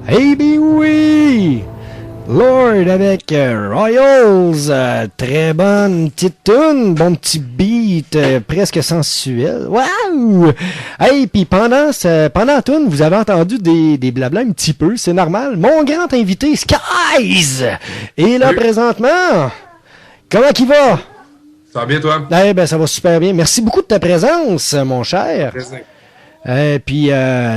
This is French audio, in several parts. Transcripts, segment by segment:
Eh bien oui! Lord avec Royals, très bonne petite tune, bon petit beat, presque sensuel. Waouh! Hey, puis pendant la tune, vous avez entendu des blabla un petit peu, c'est normal. Mon grand invité, Skies, est là présentement. Comment qu'il va? Ça va bien, toi? Eh ben, ça va super bien. Merci beaucoup de ta présence, mon cher. Puis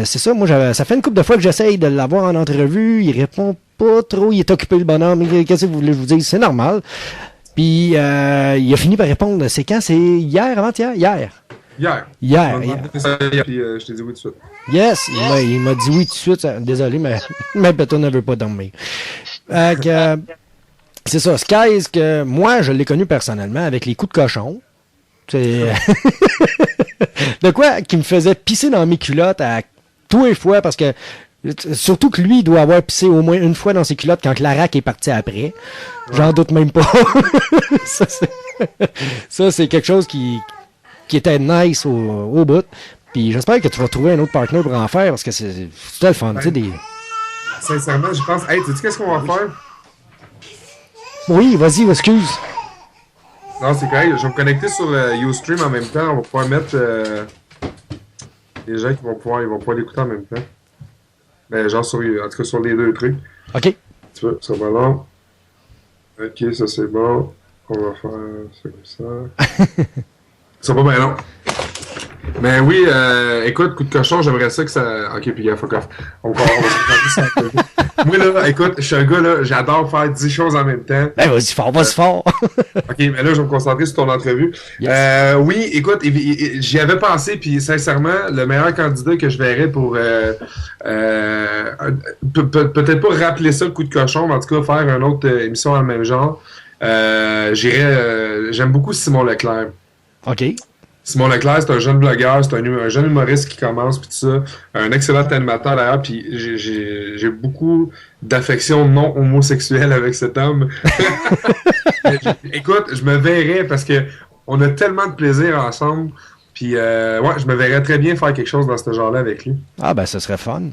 c'est ça, moi, ça fait une couple de fois que j'essaye de l'avoir en entrevue. Il répond pas trop, il est occupé le bonhomme. Qu'est-ce que vous voulez que je vous dise? C'est normal. Puis il a fini par répondre. C'est quand? C'est hier, avant-hier? Hier. Puis je t'ai dit oui tout de suite. Yes, il m'a dit oui tout de suite. Désolé, mais Péton ne veut pas dormir. C'est ça, Skies, que moi, je l'ai connu personnellement avec les coups de cochon. C'est de quoi qui me faisait pisser dans mes culottes à tous les fois, parce que surtout que lui, il doit avoir pissé au moins une fois dans ses culottes quand Clarac est parti après. J'en doute même pas. ça, c'est quelque chose qui était nice au bout. Puis j'espère que tu vas trouver un autre partner pour en faire, parce que c'était le fun. Tu sais, Sincèrement, je pense... Hey, tu sais qu'est-ce qu'on va faire? Oui, vas-y, excuse. Non, c'est correct. Je vais me connecter sur Ustream en même temps. On va pouvoir mettre les gens qui vont pouvoir l'écouter en même temps. Ben, genre en tout cas sur les deux trucs. OK. Tu vois, ça va long. OK, ça c'est bon. On va faire ça comme ça. Ça va pas bien long. Mais oui, écoute, coup de cochon, j'aimerais ça que ça... OK, puis fuck off. On va ça. Moi, là, écoute, je suis un gars, là, j'adore faire 10 choses en même temps. Ben, vas-y fort. OK, mais là, je vais me concentrer sur ton entrevue. Yes. Oui, écoute, j'y avais pensé, puis sincèrement, le meilleur candidat que je verrais pour... peut-être pas rappeler ça le coup de cochon, mais en tout cas, faire une autre émission dans le même genre. J'aime beaucoup Simon Leclerc. OK. Simon Leclerc, c'est un jeune blogueur, c'est un jeune humoriste qui commence, puis tout ça. Un excellent animateur d'ailleurs, puis j'ai beaucoup d'affection non homosexuelle avec cet homme. Écoute, je me verrais parce que on a tellement de plaisir ensemble, puis ouais, je me verrais très bien faire quelque chose dans ce genre-là avec lui. Ah ben, ce serait fun.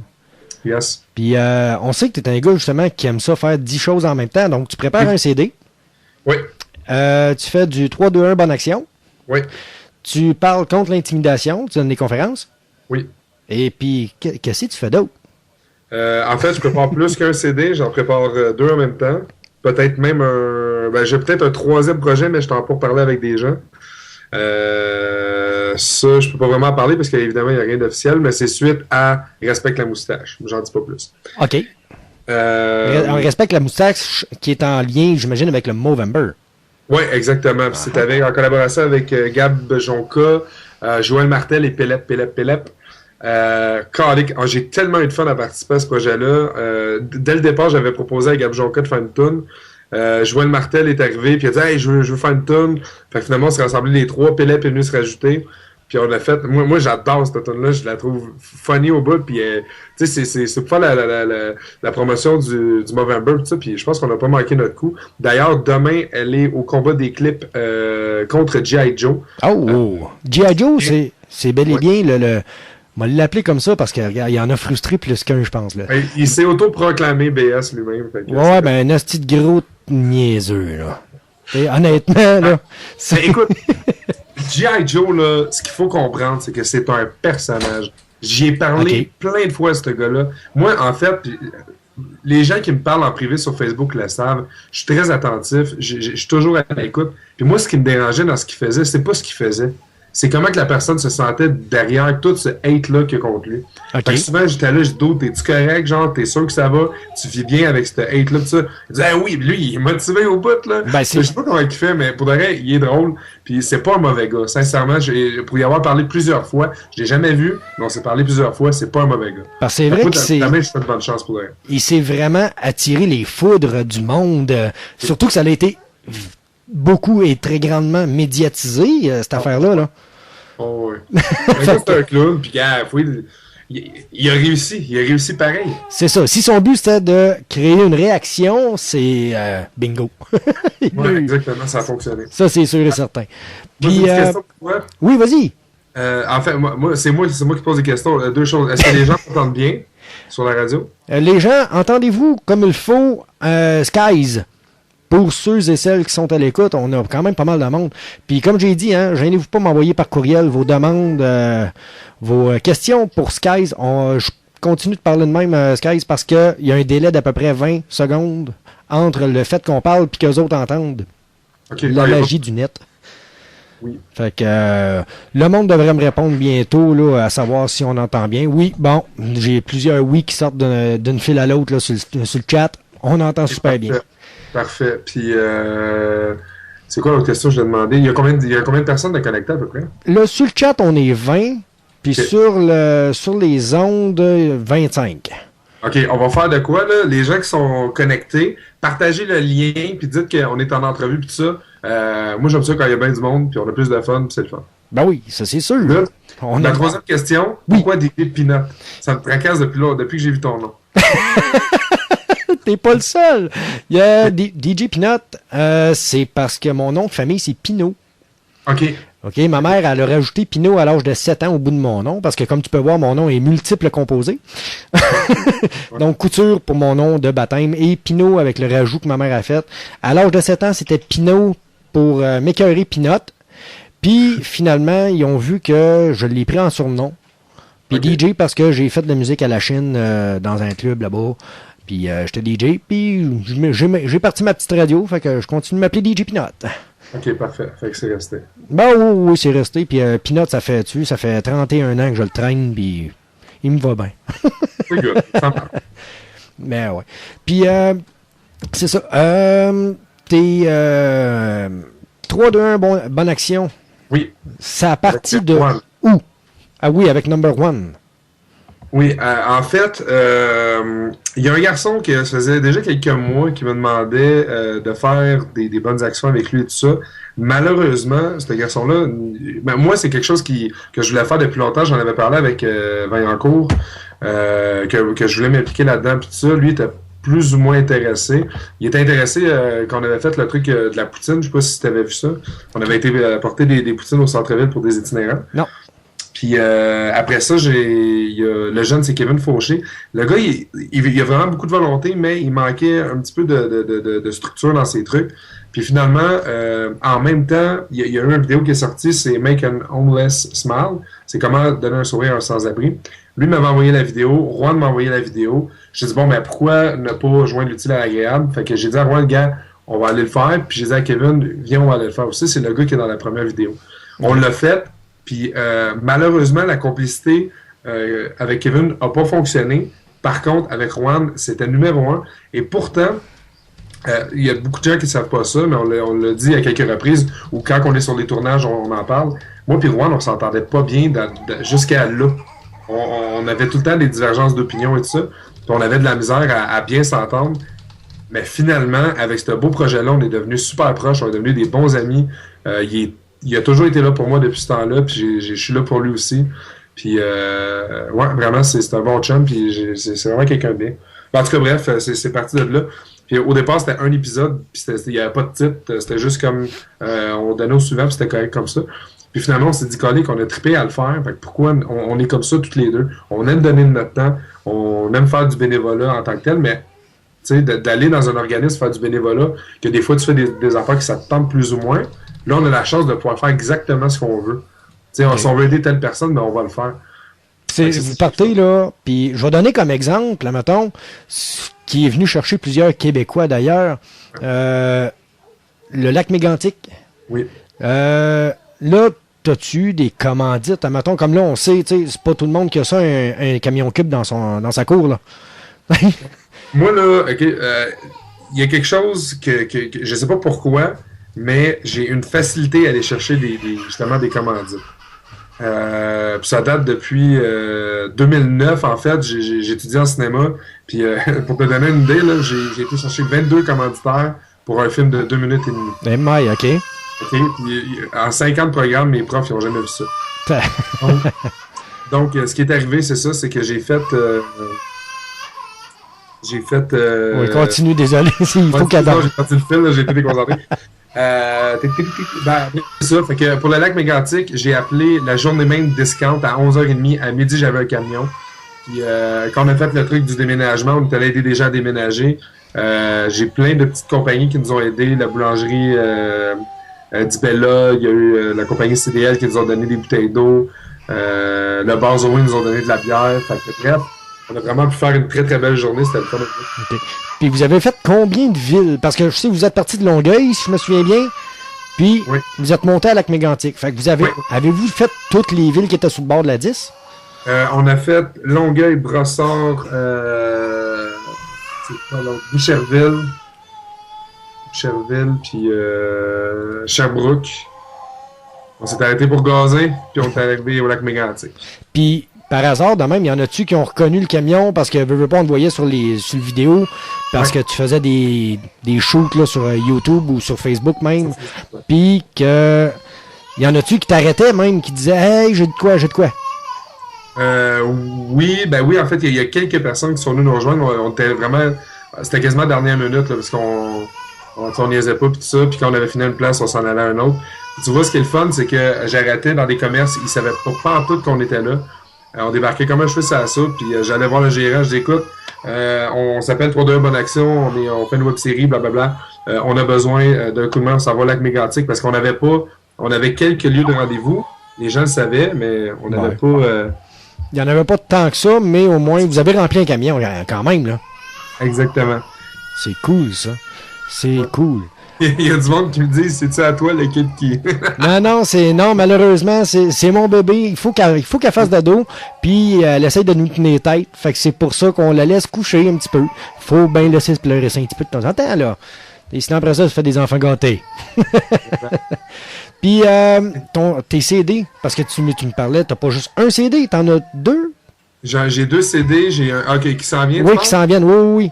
Yes. Puis on sait que tu es un gars justement qui aime ça faire 10 choses en même temps, donc tu prépares un CD. Oui. Tu fais du 3-2-1 bonne action. Oui. Tu parles contre l'intimidation, tu donnes des conférences. Oui. Et puis, qu'est-ce que tu fais d'autre? En fait, je prépare plus qu'un CD, j'en prépare 2 en même temps. Peut-être même j'ai peut-être un 3e projet, mais je t'en pour parler avec des gens. Ça, je peux pas vraiment en parler parce qu'évidemment, il n'y a rien d'officiel, mais c'est suite à Respecte la moustache. J'en dis pas plus. OK. On respecte la moustache qui est en lien, j'imagine, avec le Movember. Oui, exactement. C'est en collaboration avec Gab Jonca, Joël Martel et Pélep. J'ai tellement eu de fun à participer à ce projet-là. Dès le départ, j'avais proposé à Gab Jonca de faire une toune. Joël Martel est arrivé et il a dit « Hey, je veux faire une toune ». Fait que finalement, on s'est rassemblés les 3. Pélep est venu se rajouter. Puis on l'a fait. Moi j'adore cette tune-là. Je la trouve funny au bout. Puis tu sais, c'est pour faire la promotion du Movember. Tout ça. Puis je pense qu'on n'a pas manqué notre coup. D'ailleurs, demain, elle est au combat des clips contre G.I. Joe. Oh! G.I. Joe, c'est bel et bien le on va l'appeler comme ça parce qu'il y en a frustré plus qu'un, je pense. Là. Il s'est auto-proclamé BS lui-même. Ouais, ben un hostie de gros niaiseux, là. Et honnêtement, là. Écoute, G.I. Joe, là, ce qu'il faut comprendre, c'est que c'est un personnage. J'y ai parlé plein de fois à ce gars-là. Moi, en fait, les gens qui me parlent en privé sur Facebook le savent. Je suis très attentif. Je suis toujours à l'écoute. Puis moi, ce qui me dérangeait dans ce qu'il faisait, c'est pas ce qu'il faisait. C'est comment que la personne se sentait derrière tout ce hate-là qu'il y a contre lui. Fait que souvent, j'étais là, je doute, t'es-tu correct? Genre, t'es sûr que ça va? Tu vis bien avec ce hate-là, tout ça? Il disait, ah oui, lui, il est motivé au bout, là. Je sais pas comment il fait, mais pour de vrai, il est drôle. Puis c'est pas un mauvais gars. Sincèrement, pour y avoir parlé plusieurs fois, je l'ai jamais vu, mais on s'est parlé plusieurs fois, c'est pas un mauvais gars. Parce que c'est vrai que c'est... je fais de bonne chance pour elle. Il s'est vraiment attiré les foudres du monde. Surtout que ça a été beaucoup et très grandement médiatisé, cette affaire-là, là. Oh, oui. C'est un clown, puis il a réussi pareil. C'est ça. Si son but c'était de créer une réaction, c'est bingo. Oui, exactement, ça a fonctionné. Ça, c'est sûr et certain. Puis, oui, vas-y. En fait, c'est moi qui pose des questions. 2 choses. Est-ce que les gens s'entendent bien? sur la radio. Les gens, entendez-vous comme il faut Skies. Pour ceux et celles qui sont à l'écoute, on a quand même pas mal de monde. Puis comme j'ai dit, gênez-vous pas m'envoyer par courriel vos demandes, vos questions pour Skies. Je continue de parler de même Skies parce qu'il y a un délai d'à peu près 20 secondes entre le fait qu'on parle et qu'eux autres entendent. La magie du net. Oui. Fait que le monde devrait me répondre bientôt là, à savoir si on entend bien. Oui, bon, j'ai plusieurs oui qui sortent d'une file à l'autre là, sur le chat. On entend super bien. Parfait. Puis, c'est quoi l'autre question que je t'ai demandé? Il y a combien de personnes de connectées à peu près? Là, sur le chat, on est 20. Puis sur les ondes, 25. OK, on va faire de quoi, là? Les gens qui sont connectés, partagez le lien, puis dites qu'on est en entrevue, puis tout ça. Moi, j'aime ça quand il y a bien du monde, puis on a plus de fun, puis c'est le fun. Ben oui, ça c'est sûr. Là, la troisième question, pourquoi DJ Peanut? Ça me tracasse depuis que j'ai vu ton nom. T'es pas le seul. Il y a DJ Peanut, c'est parce que mon nom de famille, c'est Pinot. OK. OK, ma mère, elle a rajouté Pinot à l'âge de 7 ans au bout de mon nom, parce que comme tu peux voir, mon nom est multiple composé. Donc, Couture pour mon nom de baptême et Pinot avec le rajout que ma mère a fait. À l'âge de 7 ans, c'était Pinot pour m'écœurer Peanut. Puis, finalement, ils ont vu que je l'ai pris en surnom. Puis DJ parce que j'ai fait de la musique à la Chine dans un club là-bas. Puis j'étais DJ, puis j'ai parti ma petite radio, fait que je continue de m'appeler DJ Peanut. OK, parfait. Fait que c'est resté. Ben oui, c'est resté. Puis Peanut, ça fait 31 ans que je le traîne, puis il me va bien. C'est good. Ben ouais. Puis, c'est ça. T'es 3, 2, 1, bonne action. Oui. Ça a parti de où? Ah oui, avec Number One. Oui, en fait, il y a un garçon qui faisait déjà quelques mois qui me demandait de faire des bonnes actions avec lui et tout ça. Malheureusement, ce garçon-là, moi, c'est quelque chose que je voulais faire depuis longtemps. J'en avais parlé avec Vaillancourt, que je voulais m'impliquer là-dedans. Puis tout ça, lui était plus ou moins intéressé. Il était intéressé quand on avait fait le truc de la poutine. Je sais pas si tu avais vu ça. On avait été porter des poutines au centre-ville pour des itinérants. Non. Puis après ça, le jeune, c'est Kevin Fauché. Le gars, il a vraiment beaucoup de volonté, mais il manquait un petit peu de structure dans ses trucs. Puis finalement, en même temps, il y a eu une vidéo qui est sortie, c'est Make an Homeless Smile. C'est comment donner un sourire à un sans-abri. Lui m'avait envoyé la vidéo, Juan m'a envoyé la vidéo. J'ai dit, bon, mais pourquoi ne pas joindre l'utile à l'agréable? Fait que j'ai dit à Juan, gars, on va aller le faire. Puis j'ai dit à Kevin, viens, on va aller le faire aussi. C'est le gars qui est dans la première vidéo. On l'a fait. Puis malheureusement, la complicité avec Kevin n'a pas fonctionné. Par contre, avec Juan, c'était numéro 1. Et pourtant, il y a beaucoup de gens qui ne savent pas ça, mais on l'a dit à quelques reprises, ou quand on est sur les tournages, on en parle. Moi et Juan, on s'entendait pas bien jusqu'à là. On avait tout le temps des divergences d'opinion et tout ça. Puis on avait de la misère à bien s'entendre. Mais finalement, avec ce beau projet-là, on est devenus super proches, on est devenus des bons amis. Il a toujours été là pour moi depuis ce temps-là, puis je suis là pour lui aussi. Puis, ouais, vraiment, c'est un bon chum, puis c'est vraiment quelqu'un de bien. En tout cas, bref, c'est parti de là. Puis au départ, c'était un épisode, puis il n'y avait pas de titre, c'était juste comme, on donnait au suivant, puis c'était correct comme ça. Puis finalement, on s'est dit, collé, qu'on a trippé à le faire, fait que pourquoi on est comme ça toutes les deux? On aime donner de notre temps, on aime faire du bénévolat en tant que tel, mais d'aller dans un organisme faire du bénévolat, que des fois tu fais des affaires qui ça te tente plus ou moins. Là, on a la chance de pouvoir faire exactement ce qu'on veut. Okay. Si on veut aider telle personne, ben on va le faire. Vous partez là, puis je vais donner comme exemple, là, mettons, qui est venu chercher plusieurs Québécois d'ailleurs, le lac Mégantic. Oui. Là, t'as-tu des commandites, mettons, comme là, on sait, c'est pas tout le monde qui a ça, un camion cube dans sa cour, là. Moi, là, OK, y a quelque chose que je sais pas pourquoi, mais j'ai une facilité à aller chercher justement des commandites. Puis ça date depuis 2009, en fait. J'ai étudié en cinéma. Puis pour te donner une idée, là, j'ai été chercher 22 commanditaires pour un film de 2 minutes et demie. Ben, maille, OK. OK. Puis en 50 programmes, mes profs, ils n'ont jamais vu ça. donc, ce qui est arrivé, c'est ça, c'est que j'ai fait... Oui, continue, désolé. Il faut qu'elle j'ai parti le fil, j'ai été déconcentré. C'est ça. Fait que pour le lac Mégantic, j'ai appelé la journée même discount à 11h30. À midi, j'avais un camion. Puis quand on a fait le truc du déménagement, on est allé aider des gens à déménager. J'ai plein de petites compagnies qui nous ont aidés. La boulangerie Dibella, il y a eu la compagnie CDL qui nous ont donné des bouteilles d'eau. Le bar Zoé nous ont donné de la bière. Fait que, bref, on a vraiment pu faire une très très belle journée. C'était le fun. Okay. Puis vous avez fait combien de villes? Parce que je sais que vous êtes parti de Longueuil, si je me souviens bien. Puis vous êtes monté à Lac-Mégantic. Fait que vous avez-vous fait toutes les villes qui étaient sur le bord de la 10? On a fait Longueuil, Brossard, Boucherville, puis Sherbrooke. On s'est arrêté pour gazer, puis on est arrivé au Lac-Mégantic. Puis, par hasard, de même, il y en a-tu qui ont reconnu le camion parce que veux pas, on te voyait sur le vidéo parce que tu faisais des shoots là, sur YouTube ou sur Facebook même. Puis que il y en a-tu qui t'arrêtaient même, qui disaient hey, j'ai de quoi? Oui, en fait, il y a quelques personnes qui sont venues nous rejoindre. On était vraiment. C'était quasiment dernière minute là, parce qu'on niaisait pas puis tout ça. Puis quand on avait fini une place, on s'en allait à un autre. Puis tu vois, ce qui est le fun, c'est que j'arrêtais dans des commerces, ils savaient pas en tout qu'on était là. On débarquait comme un cheveu sur la soupe, puis j'allais voir le gérant, je dis écoute, on s'appelle 3-2-1 Bonne Action, on fait une web série, blablabla. On a besoin d'un coup de main pour savoir Lac-Mégantic parce qu'on avait quelques lieux de rendez-vous. Les gens le savaient, mais on n'avait pas. Il n'y en avait pas tant que ça, mais au moins vous avez rempli un camion quand même là. Exactement. C'est cool ça. C'est cool. Il y a du monde qui me dit c'est-tu à toi le kid qui. non, malheureusement, c'est mon bébé. Il faut qu'elle fasse de dos, puis elle essaye de nous tenir tête. Fait que c'est pour ça qu'on la laisse coucher un petit peu. Faut bien laisser se pleurer ça un petit peu de temps en temps, là. Et sinon, après ça, ça fait des enfants gâtés. Puis, tes CD, parce que tu me parlais, t'as pas juste un CD, t'en as deux? J'ai 2 CD, j'ai un. Ok, qui s'en vient. Oui, qui s'en viennent, oui.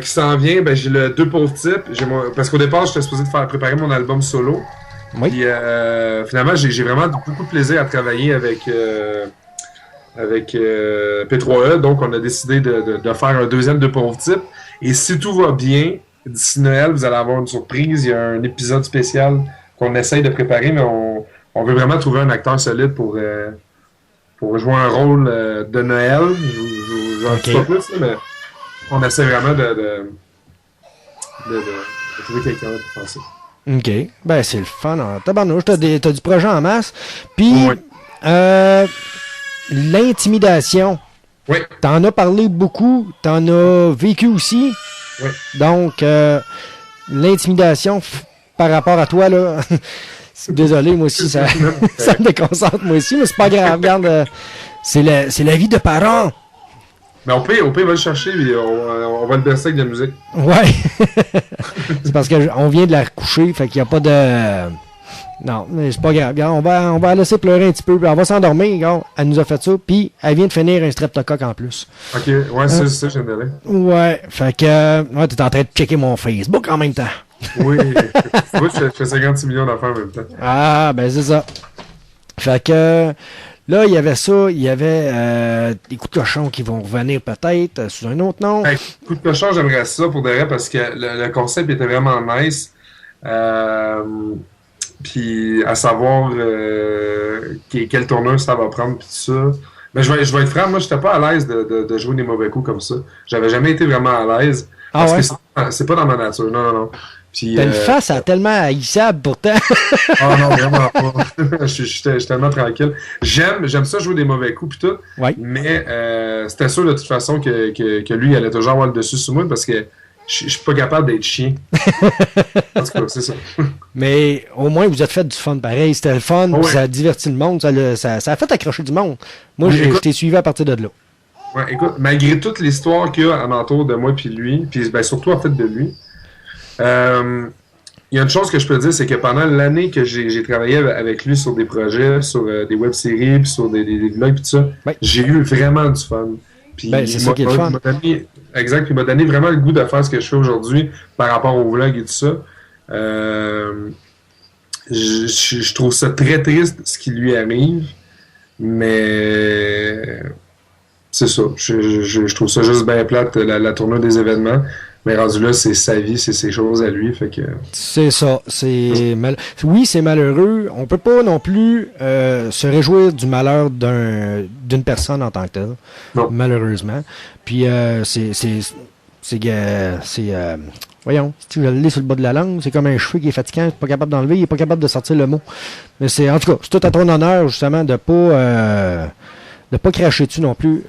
Qui s'en vient, j'ai le 2 pauvres types. Parce qu'au départ, j'étais supposé de préparer mon album solo. Oui. Puis finalement, j'ai vraiment beaucoup de plaisir à travailler avec P3E. Donc, on a décidé de faire un deuxième 2 pauvres types. Et si tout va bien, d'ici Noël, vous allez avoir une surprise. Il y a un épisode spécial qu'on essaye de préparer, mais on veut vraiment trouver un acteur solide pour jouer un rôle de Noël. J'en dis pas plus, mais on essaie vraiment de trouver quelqu'un pour faire ça. OK. Ben, c'est le fun. Tabarnouche, t'as du projet en masse. Puis, l'intimidation. Oui. T'en as parlé beaucoup. T'en as vécu aussi. Oui. Donc, l'intimidation par rapport à toi, là... Désolé, moi aussi, ça me déconcentre, moi aussi, mais c'est pas grave. Regarde, c'est la vie de parents. Mais on peut va le chercher et on va le bercer avec de la musique. Ouais. C'est parce qu'on vient de la recoucher, fait qu'il n'y a pas de... Non, mais c'est pas grave. Regarde, on va la laisser pleurer un petit peu, puis on va s'endormir. Regarde, elle nous a fait ça, puis elle vient de finir un streptocoque en plus. OK, ouais, c'est ça, je viens d'aller. Ouais, fait que... Ouais, t'es en train de checker mon Facebook en même temps. Oui, je fais 56 millions d'affaires en même temps. Ah, ben c'est ça. Fait que... Là, il y avait ça, il y avait des coups de cochon qui vont revenir peut-être sous un autre nom. Hey, coup de cochon, j'aimerais ça pour de vrai parce que le concept était vraiment nice. Puis à savoir quelle tournure ça va prendre puis tout ça. Mais je vais être franc, moi, j'étais pas à l'aise de jouer des mauvais coups comme ça. J'avais jamais été vraiment à l'aise. Parce que c'est pas dans ma nature. Non. Puis, t'as une face tellement haïssable pourtant. Ah non, vraiment pas. Je suis tellement tranquille. J'aime ça jouer des mauvais coups pis tout. Ouais. Mais c'était sûr de toute façon que lui, il allait toujours avoir le dessus sur moi parce que je suis pas capable d'être chien. En tout cas, c'est ça. Mais au moins, vous êtes fait du fun pareil. C'était le fun, ça a diverti le monde, ça a fait accrocher du monde. Moi, je t'ai suivi à partir de là. Ouais, écoute, malgré toute l'histoire qu'il y a alentour de moi puis lui, puis surtout en fait de lui, il y a une chose que je peux dire, c'est que pendant l'année que j'ai travaillé avec lui sur des projets, sur des web-séries, puis sur des vlogs, puis tout ça, j'ai eu vraiment du fun. Puis c'est ça qui est le fun. Exact, puis il m'a donné vraiment le goût de faire ce que je fais aujourd'hui par rapport au vlog et tout ça. Je trouve ça très triste ce qui lui arrive, mais c'est ça. Je trouve ça juste bien plate, la tournure des événements. Mais rendu là, c'est sa vie, c'est ses choses à lui, fait que... C'est ça. Oui, c'est malheureux. On peut pas non plus se réjouir du malheur d'une personne en tant que telle. Non. Malheureusement. Puis voyons, si je l'ai sur le bas de la langue, c'est comme un cheveu qui est fatigant, il est pas capable d'enlever, il est pas capable de sortir le mot. Mais en tout cas, c'est tout à ton honneur, justement, de pas cracher dessus non plus,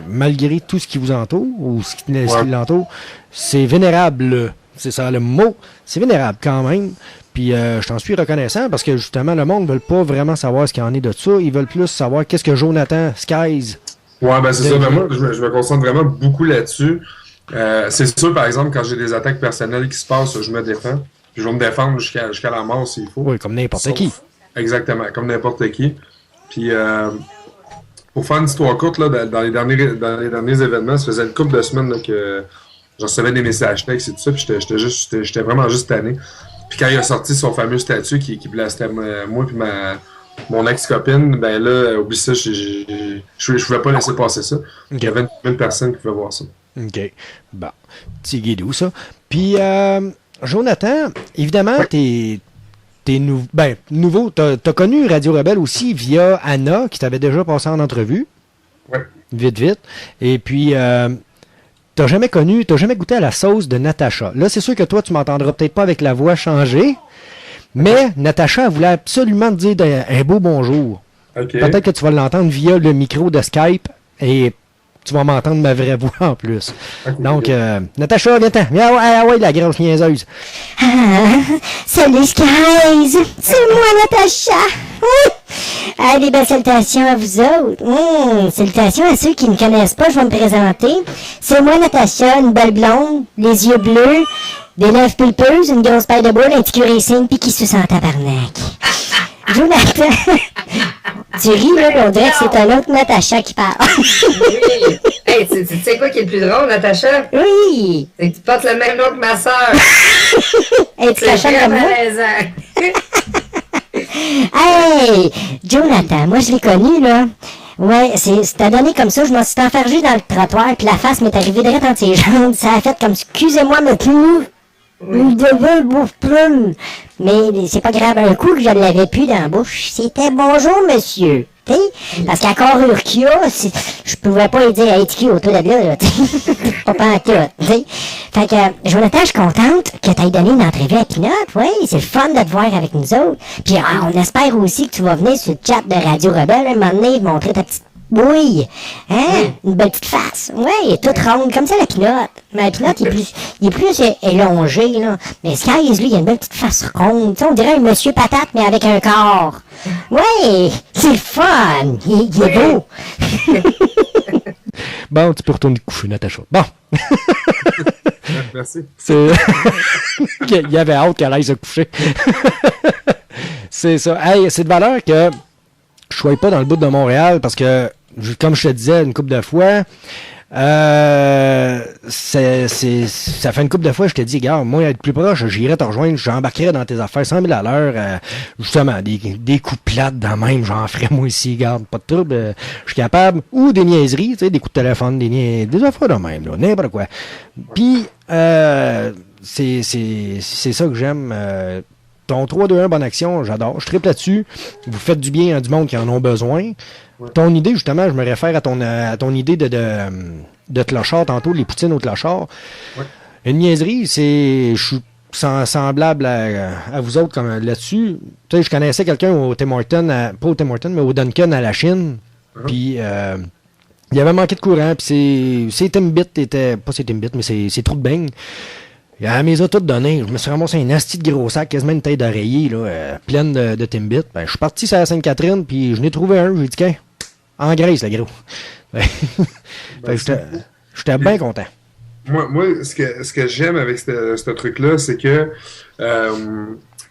malgré tout ce qui vous entoure, ou ce qui l'entoure. C'est vénérable, c'est ça le mot, c'est vénérable quand même. Puis je t'en suis reconnaissant, parce que justement, le monde ne veut pas vraiment savoir ce qu'il en est de ça, ils veulent plus savoir qu'est-ce que Jonathan Skies... Ouais, ben c'est ça. Ben moi, je me concentre vraiment beaucoup là-dessus. C'est sûr, par exemple, quand j'ai des attaques personnelles qui se passent, je me défends. Puis je vais me défendre jusqu'à la mort s'il faut. Oui, comme n'importe qui. Exactement, comme n'importe qui. Puis, pour faire une histoire courte, là, dans les derniers événements, ça faisait une couple de semaines là, que j'en recevais des messages textes et tout ça, puis j'étais vraiment juste tanné. Puis quand il a sorti son fameux statut qui blasphème moi puis mon ex-copine, ben là, oublie ça, je pouvais pas laisser passer ça. Okay. Il y avait une personne qui pouvait voir ça. OK. Bon. Petit guidou, ça. Puis, Jonathan, évidemment, ouais. t'es nouveau. T'as connu Radio Rebelle aussi via Anna, qui t'avait déjà passé en entrevue. Oui. Vite. Et puis, t'as jamais goûté à la sauce de Natacha. Là, c'est sûr que toi, tu m'entendras peut-être pas avec la voix changée. Mais Natacha, elle voulait absolument te dire un beau bonjour. Okay. Peut-être que tu vas l'entendre via le micro de Skype et tu vas m'entendre ma vraie voix en plus. Okay. Donc, Natacha, viens-t'en. Viens, ouais, la grosse niaiseuse. Salut Skies! C'est moi, Natacha! Des belles salutations à vous autres. Salutations à ceux qui ne connaissent pas, je vais me présenter. C'est moi, Natacha, une belle blonde, les yeux bleus, des lèvres pulpeuses, une grosse paille de boule, un petit curé signe, puis qui se sent en tabarnak. Jonathan, tu ris, là, on dirait que c'est un autre Natacha qui parle. Oui. Hey, tu sais quoi qui est le plus drôle, Natacha? Oui. C'est que tu portes le même nom que ma sœur. Hey, tu c'est comme moi. Hey, Jonathan, moi je l'ai connu, là. Ouais, c'était donné comme ça, je m'en suis enfargé dans le trottoir, puis la face m'est arrivée direct entre ses jambes. Ça a fait comme, excusez-moi, mais tout. Une devait bouffe plume. Mais c'est pas grave, un coup que je l'avais plus dans la bouche, c'était bonjour, monsieur. T'sais? Parce qu'à carrure qu'il y a, je pouvais pas lui dire, hey, Tiki, autour de là, pas en tout, t'sais. Fait que, Jonathan, je suis contente que t'aies donné une entrevue à Pinot. Oui, c'est le fun de te voir avec nous autres. Puis, on espère aussi que tu vas venir sur le chat de Radio Rebelle, un moment donné, montrer ta petite bouille. Hein? Oui. Une belle petite face. Oui, toute ronde, comme ça, la Pinot. Mais la Pinot, il est plus élongé, là. Mais Skies, lui, il a une belle petite face ronde. T'sais, on dirait un monsieur patate, mais avec un corps. Oui, c'est le fun. Il est beau. Bon, tu peux retourner te coucher, Natacha. Bon. Merci. Il y avait hâte qu'elle aille se coucher. C'est ça. Hey, c'est de valeur que je sois pas dans le bout de Montréal parce que, comme je te disais une couple de fois, ça fait une couple de fois, je te dis, gars, moi, être plus proche, j'irais te rejoindre, j'embarquerais dans tes affaires 100 000 à l'heure, justement, des coups plates dans même, j'en ferais moi aussi, garde, pas de trouble, je suis capable, ou des niaiseries, tu sais, des coups de téléphone, des affaires de même, là, n'importe quoi. Puis, c'est ça que j'aime, ton 3-2-1 bonne action, j'adore, je triple là-dessus, vous faites du bien à du monde qui en ont besoin. Ouais. Ton idée, justement, je me réfère à ton idée de clochard tantôt, les poutines au clochard. Ouais. Une niaiserie, je suis semblable à vous autres comme là-dessus. Tu sais, je connaissais quelqu'un au Tim Hortons, pas au Tim Hortons, mais au Dunkin' à la Chine. Puis il avait manqué de courant, puis ses Timbits étaient, pas ses Timbits, mais ses trous de beigne. Il mes a tout donné. Je me suis ramassé un asti de gros sac, quasiment une tête d'oreiller, là, pleine de Timbits. Ben, je suis parti sur la Sainte-Catherine, puis je n'ai trouvé un. J'ai dit, qu'un, en graisse, le gros. J'étais bien content. Moi, ce que j'aime avec ce truc-là, c'est que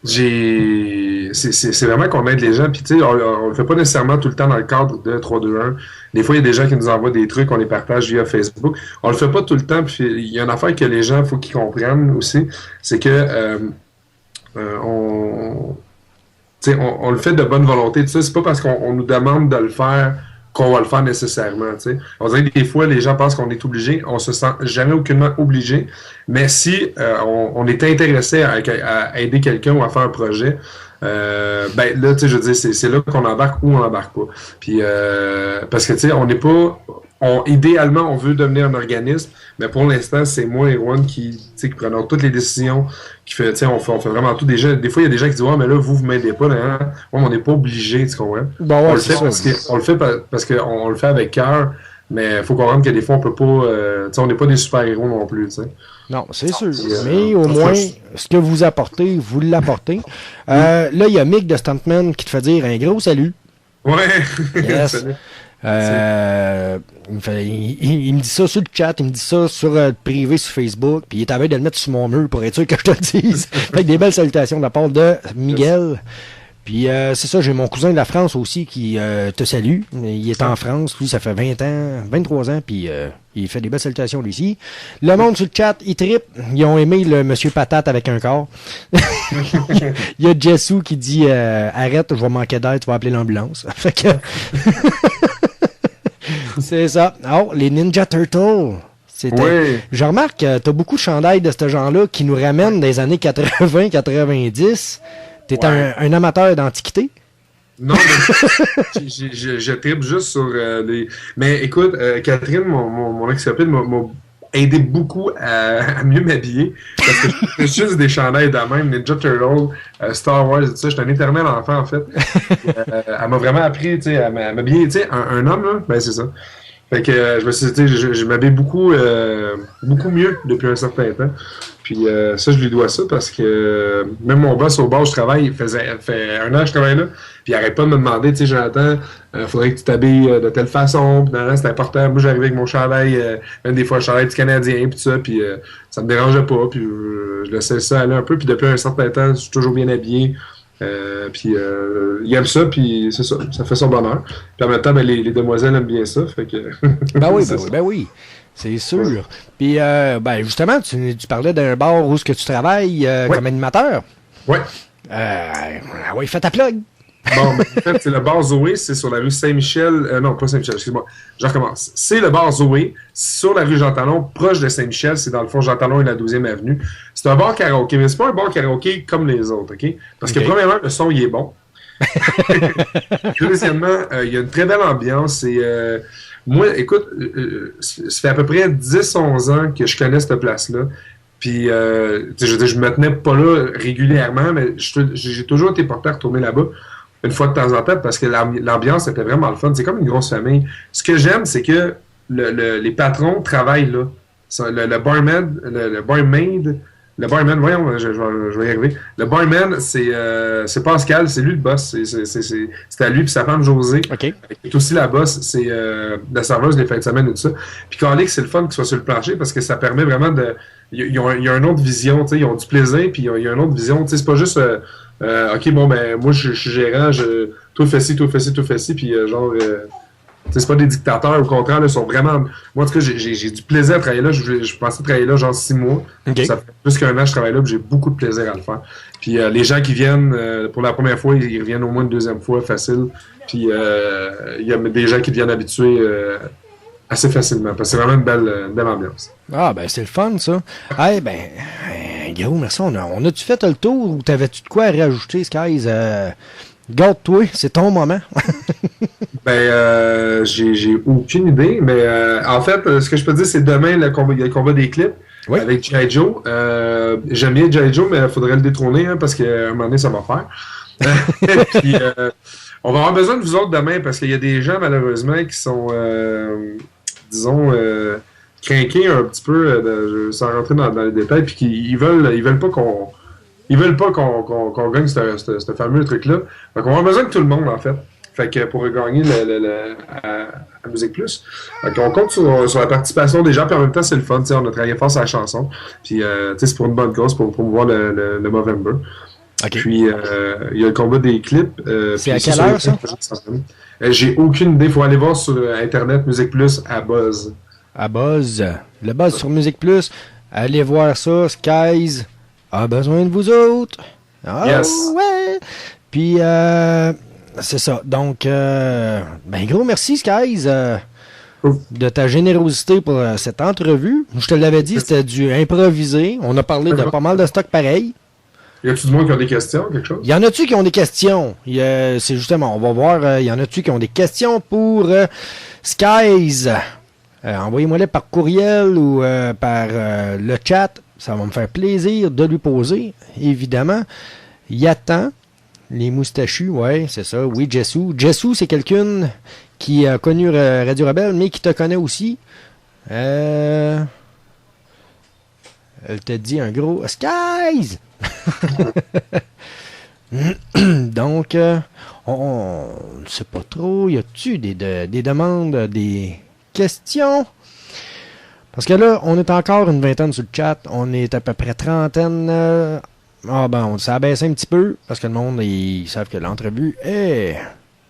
c'est vraiment qu'on aide les gens. Puis, tu sais, on le fait pas nécessairement tout le temps dans le cadre de 3-2-1. Des fois, il y a des gens qui nous envoient des trucs, on les partage via Facebook. On le fait pas tout le temps. Puis, il y a une affaire que les gens, il faut qu'ils comprennent aussi. C'est que on le fait de bonne volonté. Tu sais, c'est pas parce qu'on nous demande de le faire qu'on va le faire nécessairement, tu sais. On dirait que des fois, les gens pensent qu'on est obligé. On se sent jamais aucunement obligé. Mais si on est intéressé à aider quelqu'un ou à faire un projet, ben là, tu sais, je veux dire, c'est là qu'on embarque ou on n'embarque pas. Puis, parce que, tu sais, on n'est pas... idéalement, on veut devenir un organisme, mais pour l'instant, c'est moi et Rowan qui prenons toutes les décisions, qui fait, on fait vraiment tout. Des fois, il y a des gens qui disent « Ouais, mais là, vous m'aidez pas. » Ouais, mais on n'est pas obligé, tu comprends? Bon, ouais, on le fait parce qu'on le fait avec cœur, mais il faut comprendre que des fois, on peut pas... on n'est pas des super-héros non plus, tu sais. Non, c'est sûr. Mais au moins, ce que vous apportez, vous l'apportez. Là, il y a Mick de Stuntman qui te fait dire un gros salut. Ouais! Yes. Il me dit ça sur le chat, il me dit ça sur le privé sur Facebook, puis il est à veille de le mettre sur mon mur pour être sûr que je te le dise. Fait que des belles salutations de la part de Miguel. Puis c'est ça, j'ai mon cousin de la France aussi qui te salue. Il est en France, lui, ça fait 20 ans, 23 ans, puis il fait des belles salutations lui ici. Le monde sur le chat, il trippe. Ils ont aimé le Monsieur Patate avec un corps. Il y a Jessou qui dit arrête, je vais manquer d'air, tu vas appeler l'ambulance. Fait que c'est ça. Oh, les Ninja Turtles. Oui. Je remarque que t'as beaucoup de chandails de ce genre-là qui nous ramènent des années 80-90. T'es un amateur d'antiquité? Non, mais je tripe juste sur les... Mais écoute, Catherine, mon ex-copine, m'a aidé beaucoup à mieux m'habiller. Parce que je fais juste des chandails de même, Ninja Turtles, Star Wars et tout ça. Je suis un éternel enfant, en fait. Elle m'a vraiment appris, tu sais, à m'habiller. Tu sais, un homme, là, ben c'est ça. Fait que je me suis dit, je m'habille beaucoup mieux depuis un certain temps. Puis ça, je lui dois ça parce que même mon boss au bar où je travaille, il fait 1 an que je travaille là, puis il arrête pas de me demander, tu sais, Jonathan, faudrait que tu t'habilles de telle façon, puis c'est important. Moi, j'arrivais avec mon chandail, même des fois, le chandail du Canadien, puis tout ça, puis ça me dérangeait pas, puis je laissais ça aller un peu, puis depuis un certain temps, je suis toujours bien habillé. Puis il aime ça, puis c'est ça, ça fait son bonheur. Puis en même temps, ben, les demoiselles aiment bien ça, fait que... Ben oui. C'est sûr. Puis, ben justement, tu parlais d'un bar où tu travailles comme animateur. Oui. Oui, fais ta plug. Bon, ben, en fait, c'est le bar Zoé, c'est sur la rue Saint-Michel. Non, pas Saint-Michel, excuse-moi. Je recommence. C'est le bar Zoé, sur la rue Jean-Talon, proche de Saint-Michel. C'est dans le fond Jean-Talon et la 12e avenue. C'est un bar karaoké, mais c'est pas un bar karaoké comme les autres, OK? Parce que premièrement, le son, il est bon. Deuxièmement, il y a une très belle ambiance et... moi, écoute, ça fait à peu près 10-11 ans que je connais cette place-là. Puis, je me tenais pas là régulièrement, mais j'ai toujours été porté à retourner là-bas une fois de temps en temps parce que l'ambiance était vraiment le fun. C'est comme une grosse famille. Ce que j'aime, c'est que les patrons travaillent là. Le barman, voyons, je vais y arriver. Le barman, c'est Pascal, c'est lui le boss. C'est à lui, puis sa femme Josée. OK. C'est aussi la boss, c'est la serveuse les fins de semaine et tout ça. Puis Calix, c'est le fun qu'il soit sur le plancher parce que ça permet vraiment de... Il y a une autre vision, tu sais, ils ont du plaisir, puis il y a une autre vision. Tu sais, c'est pas juste, OK, bon, ben, moi, je suis gérant, tout fait ci, puis genre... c'est pas des dictateurs, au contraire, là, ils sont vraiment... Moi, en tout cas, j'ai du plaisir à travailler là. Je pensais travailler là genre 6 mois. Okay. Ça fait plus qu'un an que je travaille là, puis j'ai beaucoup de plaisir à le faire. Puis les gens qui viennent pour la première fois, ils reviennent au moins une deuxième fois, facile. Puis il y a des gens qui deviennent habitués assez facilement, parce que c'est vraiment une belle ambiance. Ah, ben c'est le fun, ça. Eh ben, gros, merci. On a-tu fait le tour ou t'avais-tu de quoi à rajouter, Skies? Garde-toi, c'est ton moment. Ben, j'ai aucune idée, mais en fait, ce que je peux dire, c'est demain, il y a le combat des clips avec G.I. Joe. J'aime bien G.I. Joe, mais il faudrait le détrôner, hein, parce qu'à un moment donné, ça va faire. Puis, on va avoir besoin de vous autres demain, parce qu'il y a des gens, malheureusement, qui sont, disons, craqués un petit peu, sans rentrer dans les détails, puis qu'ils veulent pas qu'on... Ils veulent pas qu'on gagne ce fameux truc-là. Donc, on a besoin de tout le monde, en fait. Fait que pour gagner à Musique Plus. Fait qu'on compte sur la participation des gens, puis en même temps, c'est le fun. T'sais, on a travaillé fort sur la chanson. Puis, c'est pour une bonne cause, pour promouvoir le Movember. Okay. Puis, il y a le combat des clips. C'est à quelle heure, ça? J'ai aucune idée. Il faut aller voir sur Internet Musique Plus à Buzz. À Buzz. Le Buzz sur Musique Plus. Allez voir ça, Skies a besoin de vous autres. Ah, yes. Ouais. Puis, c'est ça. Donc, gros merci, Skies, de ta générosité pour cette entrevue. Je te l'avais dit, c'était du improvisé. On a parlé de pas mal de stocks pareils. Y a-tu du monde qui a des questions, quelque chose? Y en a-tu qui ont des questions? C'est justement, on va voir, y en a-tu qui ont des questions pour Skies? Envoyez-moi-les par courriel ou par le chat. Ça va me faire plaisir de lui poser, évidemment. Yatan, les moustachus, ouais, c'est ça. Oui, Jessou. Jessou, c'est quelqu'un qui a connu Radio Rebelle, mais qui te connaît aussi. Elle te dit un gros Skies! Donc, on ne sait pas trop. Y a-tu des demandes, des questions? Parce que là, on est encore une vingtaine sur le chat. On est à peu près trentaine. On s'est abaissé un petit peu parce que le monde, ils savent que l'entrevue est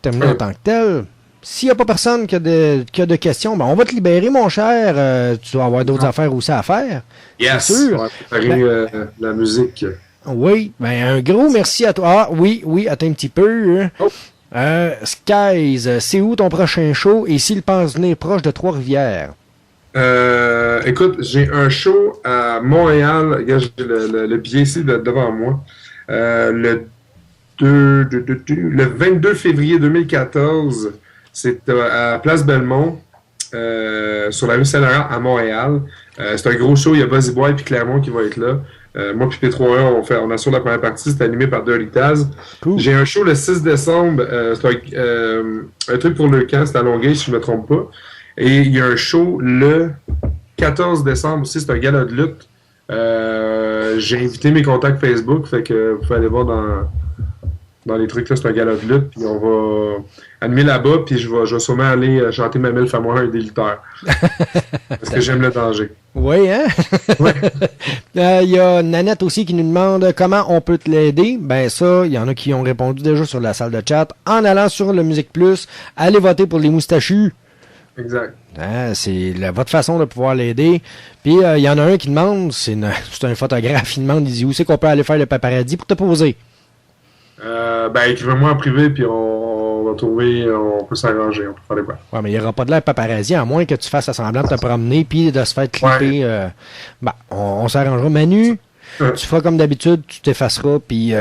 terminée en tant que telle. S'il n'y a pas personne qui a de questions, on va te libérer, mon cher. Tu dois avoir d'autres affaires aussi à faire. Yes! C'est sûr. On va préparer la musique. Oui, un gros merci à toi. Ah, oui, attends un petit peu. Skies, c'est où ton prochain show et s'il pense venir proche de Trois-Rivières? Écoute, j'ai un show à Montréal. Regarde, j'ai le billet ici devant moi. Le 22 février 2014, c'est à Place Belmont, sur la rue Saint-Laurent à Montréal. C'est un gros show. Il y a Buzzy Boy et Clermont qui va être là. Moi puis P3-1, on assure la première partie. C'est animé par Dirty Taz. Cool. J'ai un show le 6 décembre. C'est un truc pour le camp. C'est à Longueuil, si je ne me trompe pas. Et il y a un show le 14 décembre aussi, c'est un gala de lutte. J'ai invité mes contacts Facebook, fait que vous pouvez aller voir dans les trucs là, c'est un gala de lutte, puis on va animer là-bas, puis je vais sûrement aller chanter ma mille femme un des lutteurs. Parce que j'aime le danger. Oui, hein? Ouais. Il y a Nanette aussi qui nous demande comment on peut te l'aider. Ben ça, il y en a qui ont répondu déjà sur la salle de chat. En allant sur le Musique Plus, allez voter pour les moustachus. Exact. C'est votre façon de pouvoir l'aider. Puis, il y en a un qui demande, c'est un photographe, il demande, il dit, où c'est qu'on peut aller faire le paparazzi pour te poser? Écrivez-moi en privé, puis on va trouver, on peut s'arranger, on peut faire des plans. Ouais, mais il n'y aura pas de l'air paparazzi, à moins que tu fasses semblant de te promener, puis de se faire clipper. Ouais. On s'arrangera. Manu, tu feras comme d'habitude, tu t'effaceras, puis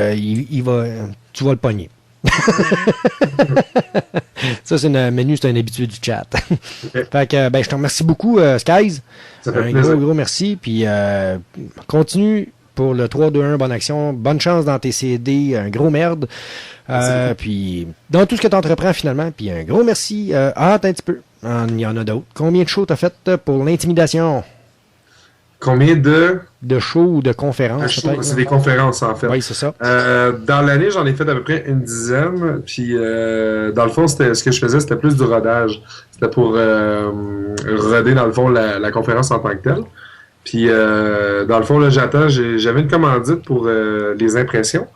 tu vas le pogner. Ça, c'est un habitué du chat. Okay. Fait que, je te remercie beaucoup, Skies. Un gros merci. Puis, continue pour le 3-2-1, bonne action. Bonne chance dans tes CD. Un gros merde. Puis, dans tout ce que tu entreprends, finalement. Puis, un gros merci. Attends un petit peu. Il y en a d'autres. Combien de shows t'as fait pour l'intimidation? Combien de shows ou de conférences? C'est des conférences, en fait. Oui, c'est ça. Dans l'année, j'en ai fait à peu près une dizaine. Puis, dans le fond, ce que je faisais, c'était plus du rodage. C'était pour roder, dans le fond, la conférence en tant que telle. Puis, dans le fond, là, j'avais une commandite pour les impressions.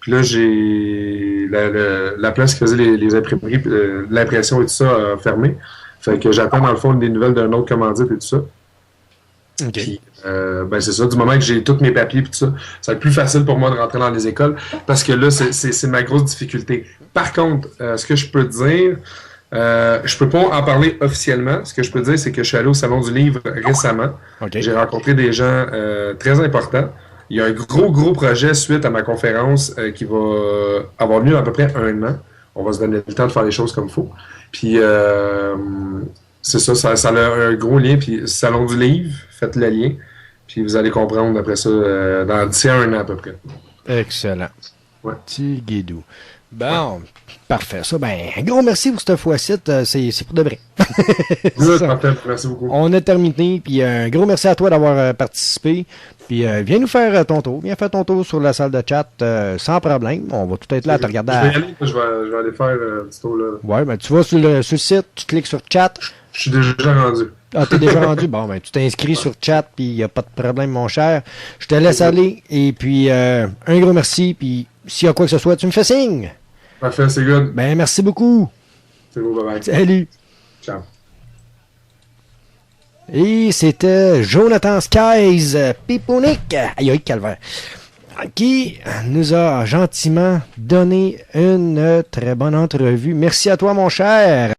Puis là, j'ai la place qui faisait les imprimeries, l'impression et tout ça fermé. Fait que j'attends, dans le fond, des nouvelles d'un autre commandite et tout ça. OK. Puis, c'est ça, du moment que j'ai tous mes papiers et tout ça, ça va être plus facile pour moi de rentrer dans les écoles parce que là, c'est ma grosse difficulté. Par contre, ce que je peux dire, je peux pas en parler officiellement. Ce que je peux dire, c'est que je suis allé au Salon du Livre récemment. Okay. J'ai rencontré des gens très importants. Il y a un gros projet suite à ma conférence qui va avoir lieu à peu près 1 an. On va se donner le temps de faire les choses comme il faut. Puis, c'est ça a un gros lien. Puis, Salon du Livre, faites le lien. Puis, vous allez comprendre après ça d'ici 1 an à peu près. Excellent. Ouais. Petit guidou. Bon, parfait. Ça, un gros merci pour cette fois-ci. C'est pour de vrai. Merci beaucoup. On a terminé. Puis, un gros merci à toi d'avoir participé. Puis, viens nous faire ton tour. Viens faire ton tour sur la salle de chat sans problème. On va tout être là à te regarder. Je vais aller faire un petit tour là. Ouais, tu vas sur le site, tu cliques sur chat. Je suis déjà rendu. Ah, t'es déjà rendu? Bon, tu t'inscris sur chat, puis il n'y a pas de problème, mon cher. Je te laisse aller, et puis un gros merci, puis s'il y a quoi que ce soit, tu me fais signe. Parfait, c'est good. Merci beaucoup. C'est beau, bye-bye. Salut. Ciao. Et c'était Jonathan Skies, Piponic. Aïe, calvaire. qui nous a gentiment donné une très bonne entrevue. Merci à toi, mon cher.